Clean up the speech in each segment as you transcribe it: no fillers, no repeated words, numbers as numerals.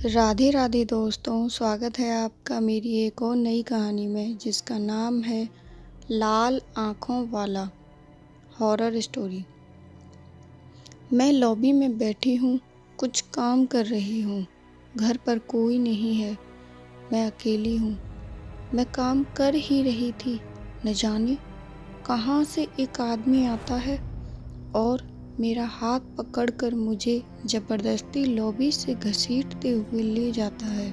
राधे राधे दोस्तों, स्वागत है आपका मेरी एक और नई कहानी में जिसका नाम है लाल आँखों वाला हॉरर स्टोरी। मैं लॉबी में बैठी हूँ, कुछ काम कर रही हूँ। घर पर कोई नहीं है, मैं अकेली हूँ। मैं काम कर ही रही थी, न जाने कहाँ से एक आदमी आता है और मेरा हाथ पकड़कर मुझे ज़बरदस्ती लॉबी से घसीटते हुए ले जाता है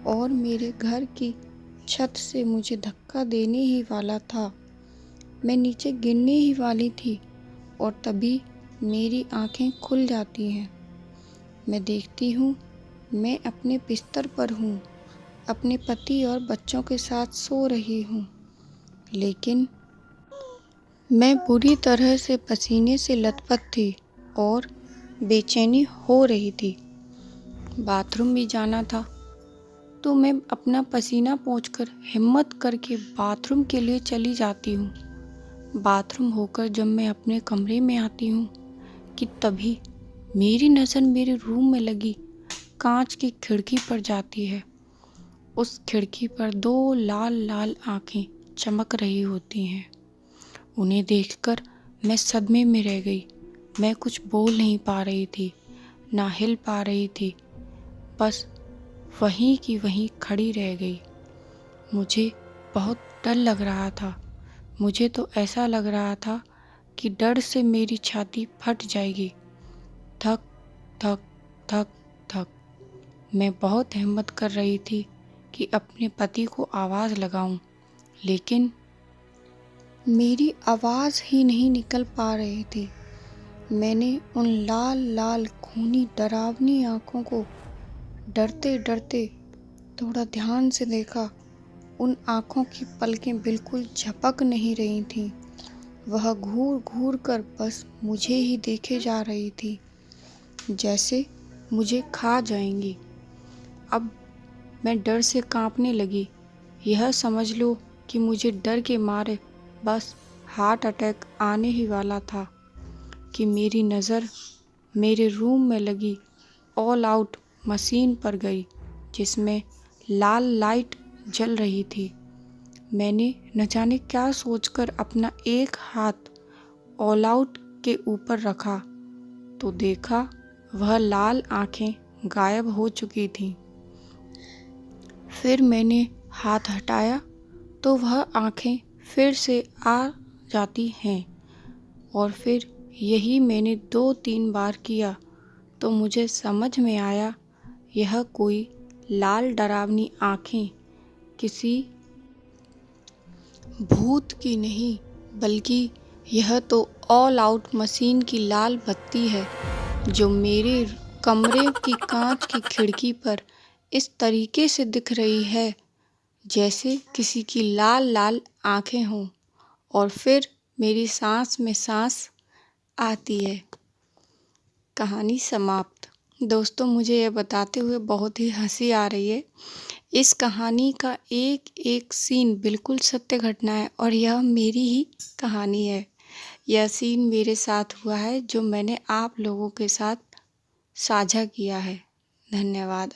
और मेरे घर की छत से मुझे धक्का देने ही वाला था। मैं नीचे गिरने ही वाली थी और तभी मेरी आंखें खुल जाती हैं। मैं देखती हूँ, मैं अपने बिस्तर पर हूँ, अपने पति और बच्चों के साथ सो रही हूँ, लेकिन मैं बुरी तरह से पसीने से लथपथ थी और बेचैनी हो रही थी। बाथरूम भी जाना था तो मैं अपना पसीना पोंछकर हिम्मत करके बाथरूम के लिए चली जाती हूँ। बाथरूम होकर जब मैं अपने कमरे में आती हूँ कि तभी मेरी नज़र मेरे रूम में लगी कांच की खिड़की पर जाती है। उस खिड़की पर दो लाल लाल आँखें चमक रही होती हैं। उन्हें देखकर मैं सदमे में रह गई। मैं कुछ बोल नहीं पा रही थी, ना हिल पा रही थी, बस वहीं की वहीं खड़ी रह गई। मुझे बहुत डर लग रहा था। मुझे तो ऐसा लग रहा था कि डर से मेरी छाती फट जाएगी। धक धक धक धक। मैं बहुत हिम्मत कर रही थी कि अपने पति को आवाज़ लगाऊं, लेकिन मेरी आवाज़ ही नहीं निकल पा रही थी। मैंने उन लाल लाल खूनी डरावनी आँखों को डरते डरते थोड़ा ध्यान से देखा। उन आँखों की पलकें बिल्कुल झपक नहीं रही थीं। वह घूर घूर कर बस मुझे ही देखे जा रही थी, जैसे मुझे खा जाएंगी। अब मैं डर से कांपने लगी। यह समझ लो कि मुझे डर के मारे बस हार्ट अटैक आने ही वाला था कि मेरी नज़र मेरे रूम में लगी ऑल आउट मशीन पर गई, जिसमें लाल लाइट जल रही थी। मैंने न जाने क्या सोचकर अपना एक हाथ ऑल आउट के ऊपर रखा तो देखा वह लाल आँखें गायब हो चुकी थीं। फिर मैंने हाथ हटाया तो वह आँखें फिर से आ जाती हैं और फिर यही मैंने 2-3 बार किया तो मुझे समझ में आया यह कोई लाल डरावनी आँखें किसी भूत की नहीं, बल्कि यह तो ऑल आउट मशीन की लाल बत्ती है जो मेरे कमरे की कांच की खिड़की पर इस तरीके से दिख रही है जैसे किसी की लाल लाल आँखें हों, और फिर मेरी सांस में सांस आती है। कहानी समाप्त। दोस्तों, मुझे यह बताते हुए बहुत ही हंसी आ रही है। इस कहानी का एक एक सीन बिल्कुल सत्य घटना है और यह मेरी ही कहानी है। यह सीन मेरे साथ हुआ है जो मैंने आप लोगों के साथ साझा किया है। धन्यवाद।